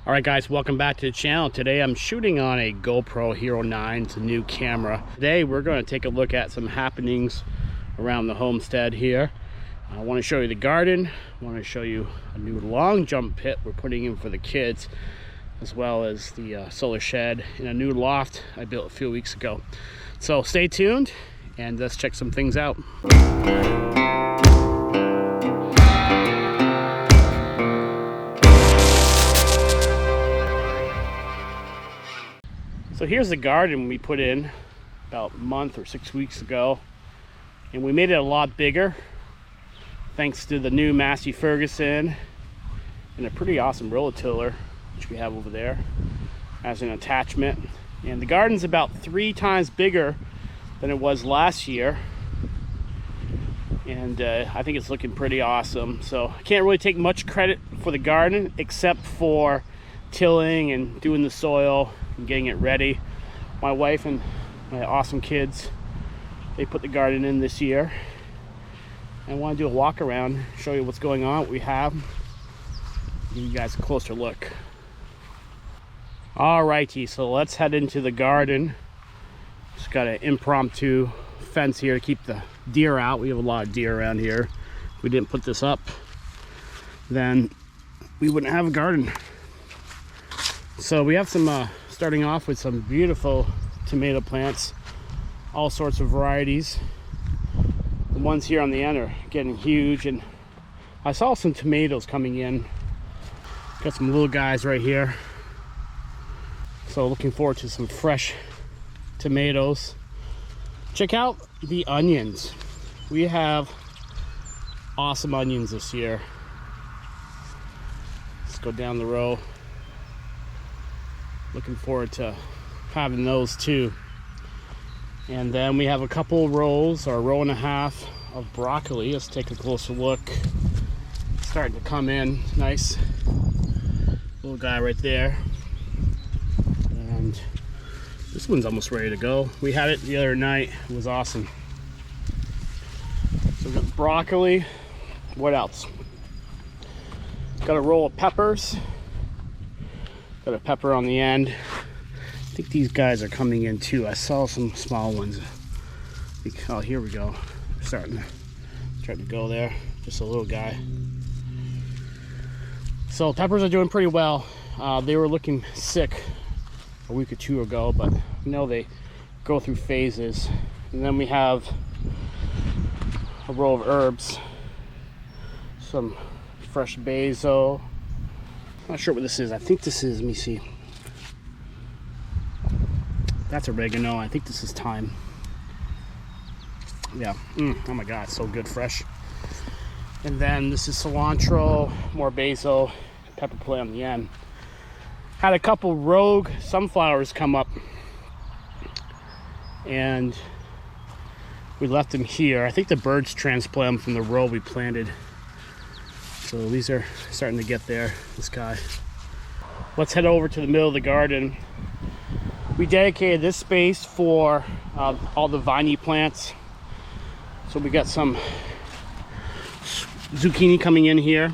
Alright guys, welcome back to the channel. Today I'm shooting on a GoPro Hero 9. It's a new camera. Today we're going to take a look at some happenings around the homestead here. I want to show you the garden. I want to show you a new long jump pit we're putting in for the kids, as well as the solar shed and a new loft I built a few weeks ago. So stay tuned and let's check some things out. So here's the garden we put in about a month or 6 weeks ago, and we made it a lot bigger thanks to the new Massey Ferguson and a pretty awesome rototiller which we have over there as an attachment. And the garden's about 3 times bigger than it was last year, and I think it's looking pretty awesome. So I can't really take much credit for the garden except for tilling and doing the soil and getting it ready. My wife and my awesome kids, they put the garden in this year. I want to do a walk around, show you what's going on, what we have, give you guys a closer look. Alrighty, so let's head into the garden. Just got an impromptu fence here to keep the deer out. We have a lot of deer around here. If we didn't put this up, then we wouldn't have a garden. So we have some starting off with some beautiful tomato plants, all sorts of varieties. The ones here on the end are getting huge, and I saw some tomatoes coming in. Got some little guys right here. So looking forward to some fresh tomatoes. Check out the onions. We have awesome onions this year. Let's go down the row. Looking forward to having those too. And then we have a couple rows, or a row and a half of broccoli. Let's take a closer look. Starting to come in nice. Little guy right there. And this one's almost ready to go. We had it the other night. It was awesome. So we've got broccoli. What else? Got a roll of peppers. Got a pepper on the end. I think these guys are coming in too. I saw some small ones. Oh, here we go. They're starting to go there. Just a little guy. So peppers are doing pretty well. They were looking sick a week or two ago, but you know they go through phases. And then we have a row of herbs. Some fresh basil. Not sure what this is. I think this is, let me see. That's oregano. I think this is thyme. Yeah. Oh my God, so good, fresh. And then this is cilantro, more basil, pepper play on the end. Had a couple rogue sunflowers come up, and we left them here. I think the birds transplant them from the row we planted. So these are starting to get there, this guy. Let's head over to the middle of the garden. We dedicated this space for all the viney plants. So we got some zucchini coming in here.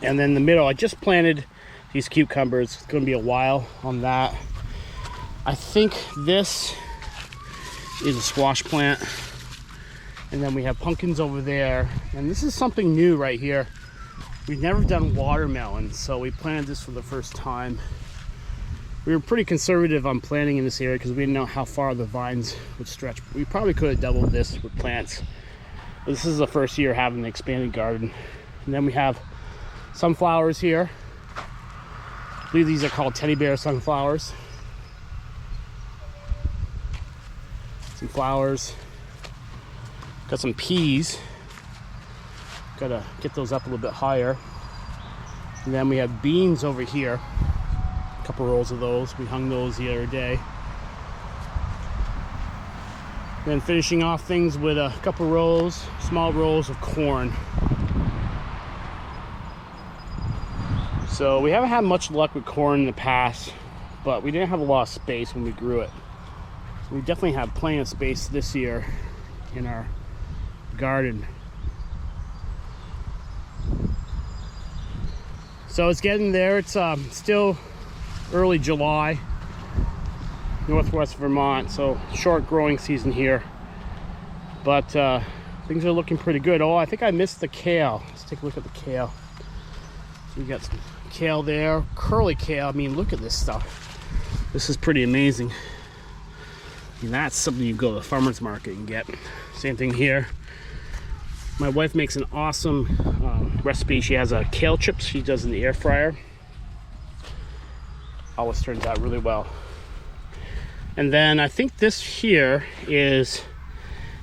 And then in the middle, I just planted these cucumbers. It's gonna be a while on that. I think this is a squash plant. And then we have pumpkins over there. And this is something new right here. We've never done watermelon, so we planted this for the first time. We were pretty conservative on planting in this area because we didn't know how far the vines would stretch. We probably could have doubled this with plants. But this is the first year having an expanded garden. And then we have sunflowers here. I believe these are called teddy bear sunflowers. Some flowers. Got some peas. Gotta get those up a little bit higher. And then we have beans over here. A couple rolls of those. We hung those the other day. Then finishing off things with a couple rows, small rows of corn. So we haven't had much luck with corn in the past, but we didn't have a lot of space when we grew it. So we definitely have plenty of space this year in our garden. So it's getting there. It's still early July, Northwest Vermont, so short growing season here. But things are looking pretty good. Oh, I think I missed the kale. Let's take a look at the kale. So we got some kale there, curly kale. I mean, look at this stuff. This is pretty amazing. And that's something you go to the farmer's market and get. Same thing here. My wife makes an awesome recipe. She has a kale chips she does in the air fryer. Always turns out really well. And then I think this here is,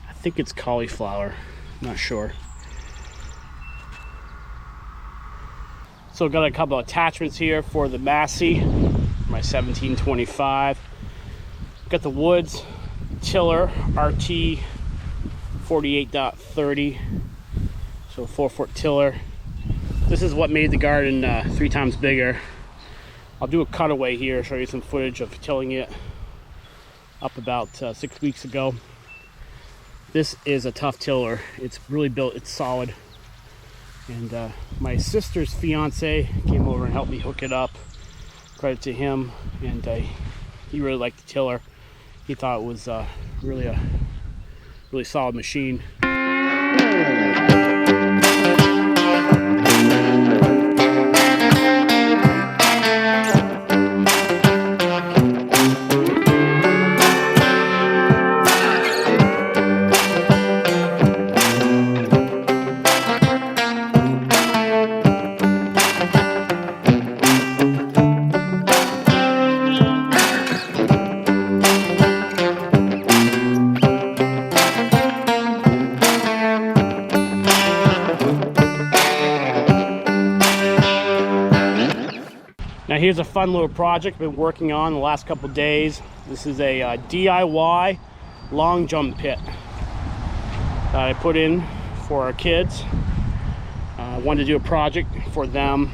I think it's cauliflower. I'm not sure. So I've got a couple of attachments here for the Massey, my 1725. Got the Woods tiller RT 48.30, so 4-foot tiller. This is what made the garden 3 times bigger. I'll do a cutaway here, show you some footage of tilling it up about 6 weeks ago. This is a tough tiller. It's really built, it's solid. And my sister's fiance came over and helped me hook it up. Credit to him. And he really liked the tiller. He thought it was really a really solid machine. Now here's a fun little project I've been working on the last couple days. This is a DIY long jump pit that I put in for our kids. I wanted to do a project for them.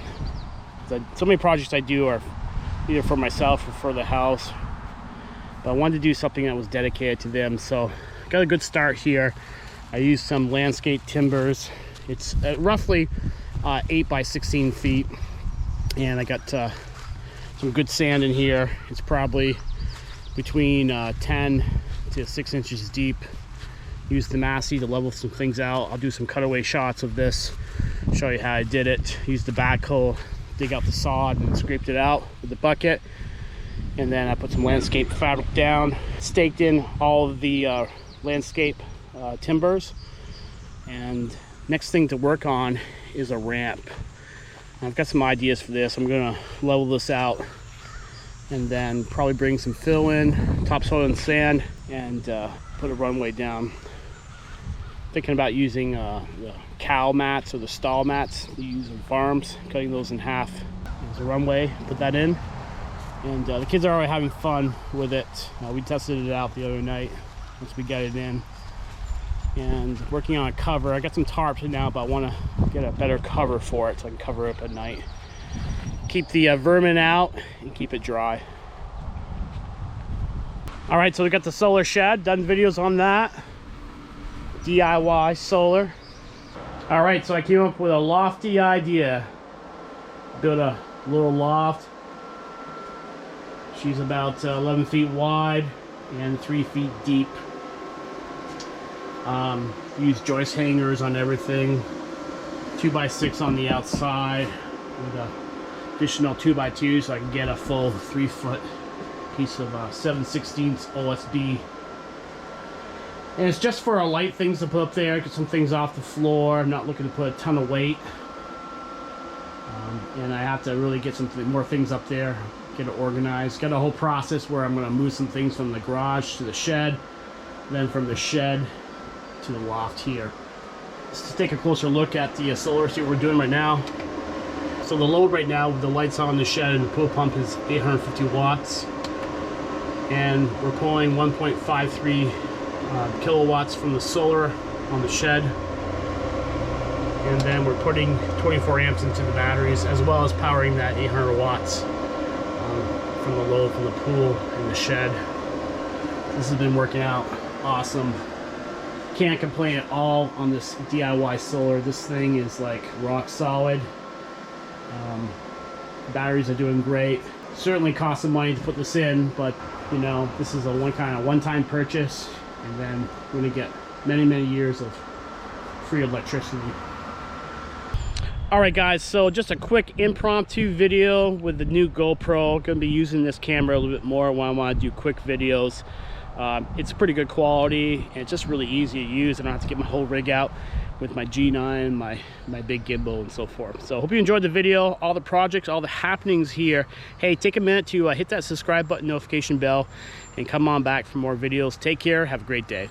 So many projects I do are either for myself or for the house, but I wanted to do something that was dedicated to them. So got a good start here. I used some landscape timbers. It's roughly 8 by 16 feet. And I got some good sand in here. It's probably between 10 to 6 inches deep. Use the Massey to level some things out. I'll do some cutaway shots of this, show you how I did it. Use the backhoe, dig out the sod and scraped it out with the bucket. And then I put some landscape fabric down, staked in all of the landscape timbers. And next thing to work on is a ramp. I've got some ideas for this. I'm gonna level this out and then probably bring some fill in, topsoil and sand, and put a runway down. Thinking about using the cow mats or the stall mats you use in farms, cutting those in half. There's a runway, put that in. And the kids are already having fun with it. We tested it out the other night once we got it in. And working on a cover. I got some tarps now, but I want to get a better cover for it so I can cover it up at night. Keep the vermin out and keep it dry. All right, so we got the solar shed, done videos on that. DIY solar. All right, so I came up with a lofty idea. Built a little loft. She's about 11 feet wide and 3 feet deep. Use joist hangers on everything, 2x6 on the outside with a additional 2x2 so I can get a full 3-foot piece of 7/16 OSB. And it's just for light things to put up there, get some things off the floor. I'm not looking to put a ton of weight. And I have to really get some more things up there, get it organized. Got a whole process where I'm going to move some things from the garage to the shed, then from the shed to the loft here. Let's take a closer look at the solar, see what we're doing right now. So the load right now with the lights on the shed and the pool pump is 850 watts. And we're pulling 1.53 kilowatts from the solar on the shed. And then we're putting 24 amps into the batteries, as well as powering that 800 watts from the load from the pool and the shed. This has been working out awesome. Can't complain at all on this DIY solar. This thing is like rock solid. Batteries are doing great. Certainly cost some money to put this in, but you know, this is a one-time purchase, and then we're gonna get many years of free electricity. All right guys, so just a quick impromptu video with the new GoPro. Gonna be using this camera a little bit more when I want to do quick videos. It's pretty good quality, and it's just really easy to use. I don't have to get my whole rig out with my G9, my big gimbal and so forth. So I hope you enjoyed the video, all the projects, all the happenings here. Hey, take a minute to hit that subscribe button, notification bell, and come on back for more videos. Take care, have a great day.